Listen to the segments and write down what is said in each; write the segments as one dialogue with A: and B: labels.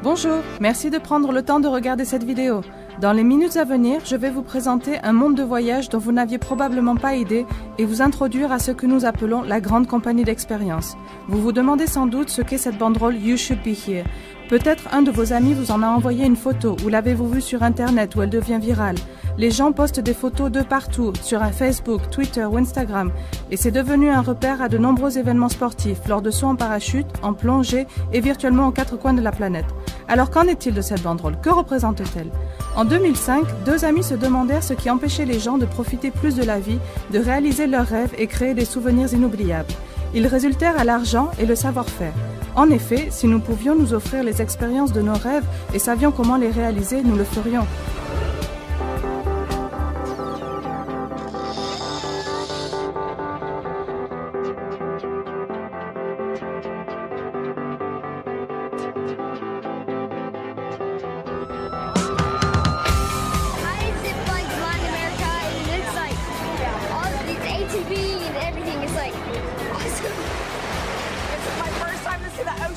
A: Bonjour, merci de prendre le temps de regarder cette vidéo. Dans les minutes à venir, je vais vous présenter un monde de voyage dont vous n'aviez probablement pas idée et vous introduire à ce que nous appelons la grande compagnie d'expérience. Vous vous demandez sans doute ce qu'est cette banderole You Should Be Here. Peut-être un de vos amis vous en a envoyé une photo ou l'avez-vous vue sur Internet où elle devient virale. Les gens postent des photos de partout, sur un Facebook, Twitter ou Instagram, et c'est devenu un repère à de nombreux événements sportifs, lors de sauts en parachute, en plongée et virtuellement aux quatre coins de la planète. Alors qu'en est-il de cette banderole? Que représente-t-elle? En 2005, deux amis se demandèrent ce qui empêchait les gens de profiter plus de la vie, de réaliser leurs rêves et créer des souvenirs inoubliables. Ils résultèrent à l'argent et le savoir-faire. En effet, si nous pouvions nous offrir les expériences de nos rêves et savions comment les réaliser, nous le ferions.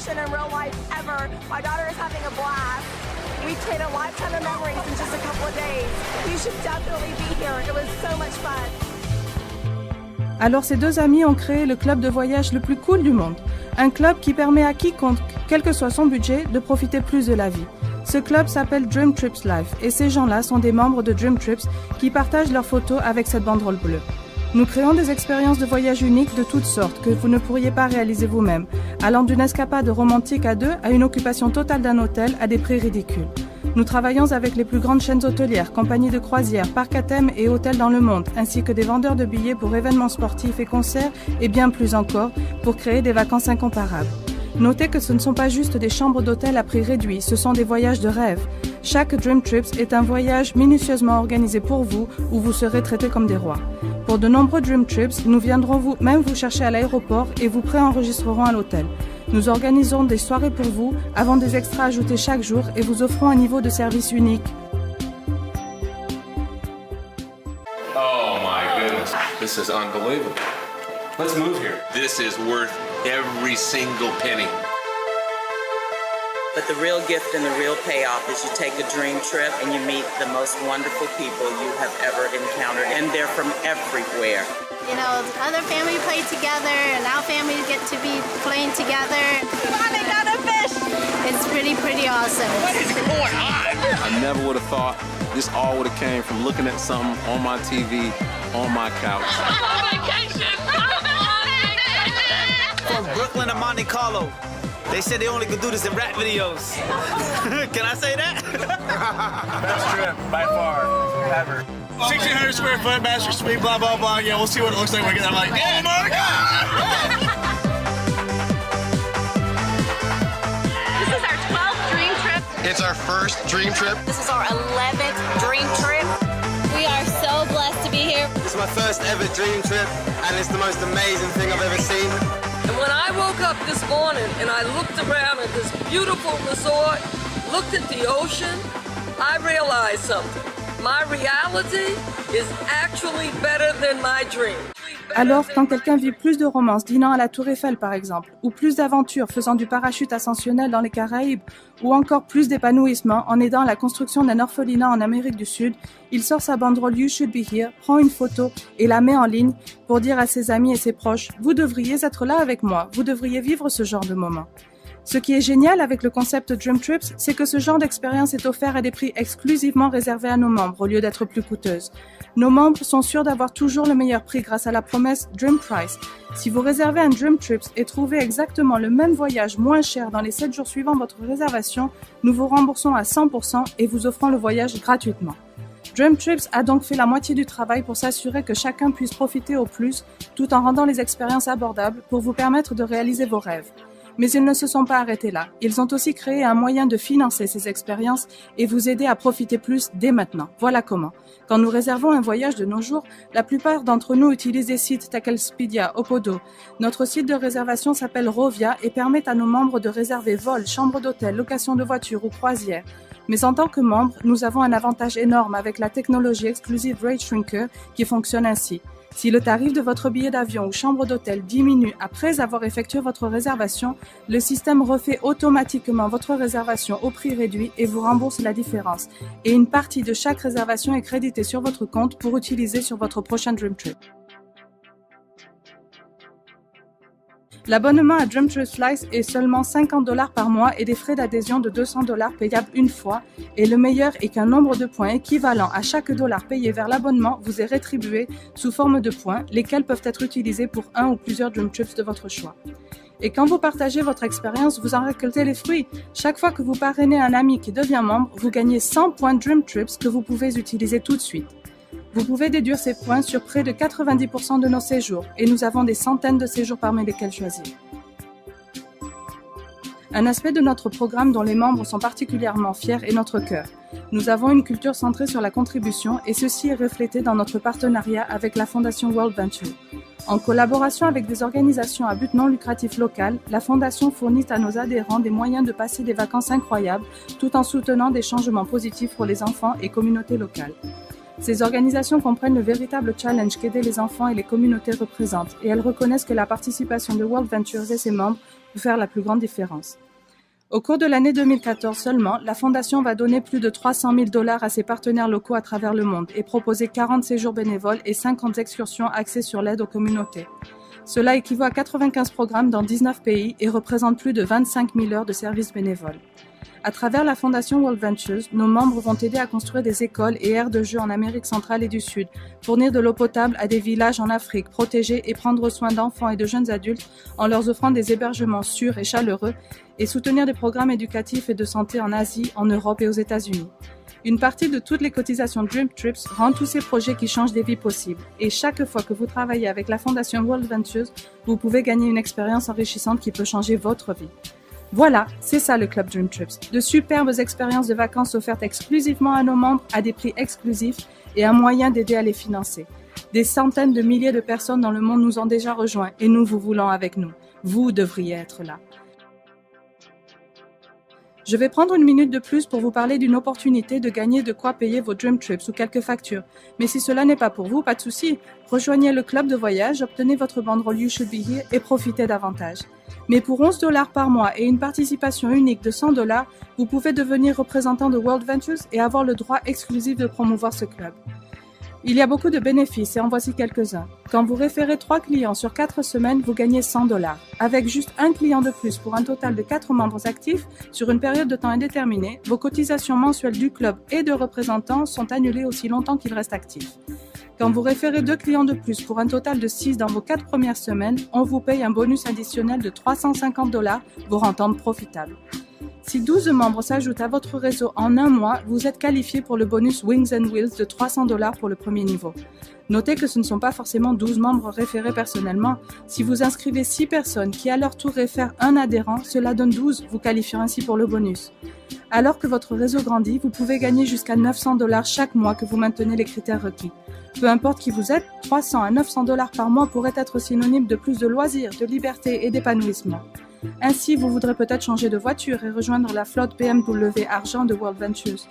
B: In real life ever. My daughter is having a blast. We created a lifetime of memories in just a couple of days. You should definitely be here. It was so much fun.
A: Alors ces deux amis ont créé le club de voyage le plus cool du monde. Un club qui permet à quiconque, quel que soit son budget, de profiter plus de la vie. Ce club s'appelle Dream Trips Life et ces gens-là sont des membres de Dream Trips qui partagent leurs photos avec cette banderole bleue. Nous créons des expériences de voyage uniques de toutes sortes que vous ne pourriez pas réaliser vous-même, allant d'une escapade romantique à deux à une occupation totale d'un hôtel à des prix ridicules. Nous travaillons avec les plus grandes chaînes hôtelières, compagnies de croisière, parcs à thème et hôtels dans le monde, ainsi que des vendeurs de billets pour événements sportifs et concerts et bien plus encore pour créer des vacances incomparables. Notez que ce ne sont pas juste des chambres d'hôtel à prix réduit, ce sont des voyages de rêve. Chaque Dream Trips est un voyage minutieusement organisé pour vous où vous serez traités comme des rois. Pour de nombreux Dream Trips, nous viendrons vous chercher à l'aéroport et vous préenregistrerons à l'hôtel. Nous organisons des soirées pour vous, avons des extras ajoutés chaque jour et vous offrons un niveau de service unique.
C: Oh my goodness, this is unbelievable. Let's move here.
D: This is worth every single penny.
E: But the real gift and the real payoff is you take a dream trip and you meet the most wonderful people you have ever encountered, and they're from everywhere.
F: You know, other families play together, and our families get to be playing together.
B: Mommy got a fish!
F: It's pretty awesome.
D: What is going on?
G: I never would have thought this all would have came from looking at something on my TV, on my couch.
H: From Brooklyn to Monte Carlo. They said they only could do this in rap videos. Can I say that?
C: Best trip by far ever.
H: 1,600 square foot, master suite, blah, blah, blah. Yeah, we'll see what it looks like when we get there. I'm like, oh my God!
I: This is our 12th dream trip.
D: It's our first dream trip.
I: This is our 11th dream trip. We are so blessed to be here.
J: This is my first ever dream trip, and it's the most amazing thing I've ever seen.
K: And when I woke up this morning and I looked around at this beautiful resort, looked at the ocean, I realized something. My reality is actually better than my dream.
A: Alors, quand quelqu'un vit plus de romance dînant à la Tour Eiffel par exemple, ou plus d'aventures faisant du parachute ascensionnel dans les Caraïbes, ou encore plus d'épanouissement en aidant à la construction d'un orphelinat en Amérique du Sud, il sort sa banderole You Should Be Here, prend une photo et la met en ligne pour dire à ses amis et ses proches « Vous devriez être là avec moi, vous devriez vivre ce genre de moment ». Ce qui est génial avec le concept Dream Trips, c'est que ce genre d'expérience est offert à des prix exclusivement réservés à nos membres au lieu d'être plus coûteuses. Nos membres sont sûrs d'avoir toujours le meilleur prix grâce à la promesse Dream Price. Si vous réservez un Dream Trips et trouvez exactement le même voyage moins cher dans les 7 jours suivant votre réservation, nous vous remboursons à 100% et vous offrons le voyage gratuitement. Dream Trips a donc fait la moitié du travail pour s'assurer que chacun puisse profiter au plus, tout en rendant les expériences abordables pour vous permettre de réaliser vos rêves. Mais ils ne se sont pas arrêtés là. Ils ont aussi créé un moyen de financer ces expériences et vous aider à profiter plus dès maintenant. Voilà comment. Quand nous réservons un voyage de nos jours, la plupart d'entre nous utilisent des sites tels qu'Expedia, Opodo. Notre site de réservation s'appelle Rovia et permet à nos membres de réserver vols, chambres d'hôtel, location de voitures ou croisières. Mais en tant que membre, nous avons un avantage énorme avec la technologie exclusive Rate Shrinker qui fonctionne ainsi. Si le tarif de votre billet d'avion ou chambre d'hôtel diminue après avoir effectué votre réservation, le système refait automatiquement votre réservation au prix réduit et vous rembourse la différence. Et une partie de chaque réservation est créditée sur votre compte pour utiliser sur votre prochain Dream Trip. L'abonnement à Dream Trip Flights est seulement $50 par mois et des frais d'adhésion de $200 payables une fois. Et le meilleur est qu'un nombre de points équivalent à chaque dollar payé vers l'abonnement vous est rétribué sous forme de points, lesquels peuvent être utilisés pour un ou plusieurs Dream Trips de votre choix. Et quand vous partagez votre expérience, vous en récoltez les fruits. Chaque fois que vous parrainez un ami qui devient membre, vous gagnez 100 points Dream Trips que vous pouvez utiliser tout de suite. Vous pouvez déduire ces points sur près de 90% de nos séjours et nous avons des centaines de séjours parmi lesquels choisir. Un aspect de notre programme dont les membres sont particulièrement fiers est notre cœur. Nous avons une culture centrée sur la contribution et ceci est reflété dans notre partenariat avec la Fondation World Venture. En collaboration avec des organisations à but non lucratif locales, la Fondation fournit à nos adhérents des moyens de passer des vacances incroyables tout en soutenant des changements positifs pour les enfants et communautés locales. Ces organisations comprennent le véritable challenge qu'aider les enfants et les communautés représentent et elles reconnaissent que la participation de World Ventures et ses membres peut faire la plus grande différence. Au cours de l'année 2014 seulement, la Fondation va donner plus de $300 000 à ses partenaires locaux à travers le monde et proposer 40 séjours bénévoles et 50 excursions axées sur l'aide aux communautés. Cela équivaut à 95 programmes dans 19 pays et représente plus de 25 000 heures de services bénévoles. À travers la Fondation World Ventures, nos membres vont aider à construire des écoles et aires de jeux en Amérique centrale et du Sud, fournir de l'eau potable à des villages en Afrique, protéger et prendre soin d'enfants et de jeunes adultes en leur offrant des hébergements sûrs et chaleureux, et soutenir des programmes éducatifs et de santé en Asie, en Europe et aux États-Unis. Une partie de toutes les cotisations Dream Trips rend tous ces projets qui changent des vies possibles. Et chaque fois que vous travaillez avec la Fondation World Ventures, vous pouvez gagner une expérience enrichissante qui peut changer votre vie. Voilà, c'est ça le Club Dream Trips. De superbes expériences de vacances offertes exclusivement à nos membres à des prix exclusifs et un moyen d'aider à les financer. Des centaines de milliers de personnes dans le monde nous ont déjà rejoints et nous vous voulons avec nous. Vous devriez être là. Je vais prendre une minute de plus pour vous parler d'une opportunité de gagner de quoi payer vos Dream Trips ou quelques factures. Mais si cela n'est pas pour vous, pas de souci. Rejoignez le club de voyage, obtenez votre banderole You Should Be Here et profitez davantage. Mais pour $11 par mois et une participation unique de $100, vous pouvez devenir représentant de World Ventures et avoir le droit exclusif de promouvoir ce club. Il y a beaucoup de bénéfices et en voici quelques-uns. Quand vous référez 3 clients sur 4 semaines, vous gagnez $100. Avec juste un client de plus pour un total de 4 membres actifs sur une période de temps indéterminée, vos cotisations mensuelles du club et de représentants sont annulées aussi longtemps qu'ils restent actifs. Quand vous référez 2 clients de plus pour un total de 6 dans vos 4 premières semaines, on vous paye un bonus additionnel de $350, vous rendant profitable. Si 12 membres s'ajoutent à votre réseau en un mois, vous êtes qualifié pour le bonus Wings and Wheels de $300 pour le premier niveau. Notez que ce ne sont pas forcément 12 membres référés personnellement. Si vous inscrivez 6 personnes qui à leur tour réfèrent un adhérent, cela donne 12, vous qualifiant ainsi pour le bonus. Alors que votre réseau grandit, vous pouvez gagner jusqu'à $900 chaque mois que vous maintenez les critères requis. Peu importe qui vous êtes, $300 à $900 par mois pourrait être synonyme de plus de loisirs, de liberté et d'épanouissement. Ainsi, vous voudrez peut-être changer de voiture et rejoindre la flotte BMW Argent de World Ventures.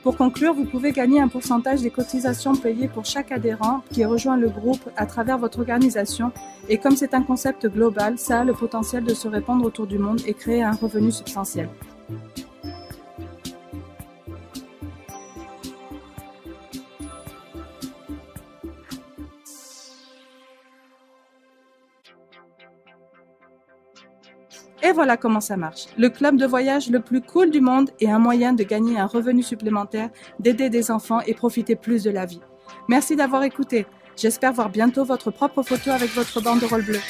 A: Pour conclure, vous pouvez gagner un pourcentage des cotisations payées pour chaque adhérent qui rejoint le groupe à travers votre organisation et comme c'est un concept global, ça a le potentiel de se répandre autour du monde et créer un revenu substantiel. Et voilà comment ça marche. Le club de voyage le plus cool du monde est un moyen de gagner un revenu supplémentaire, d'aider des enfants et profiter plus de la vie. Merci d'avoir écouté. J'espère voir bientôt votre propre photo avec votre banderole bleue.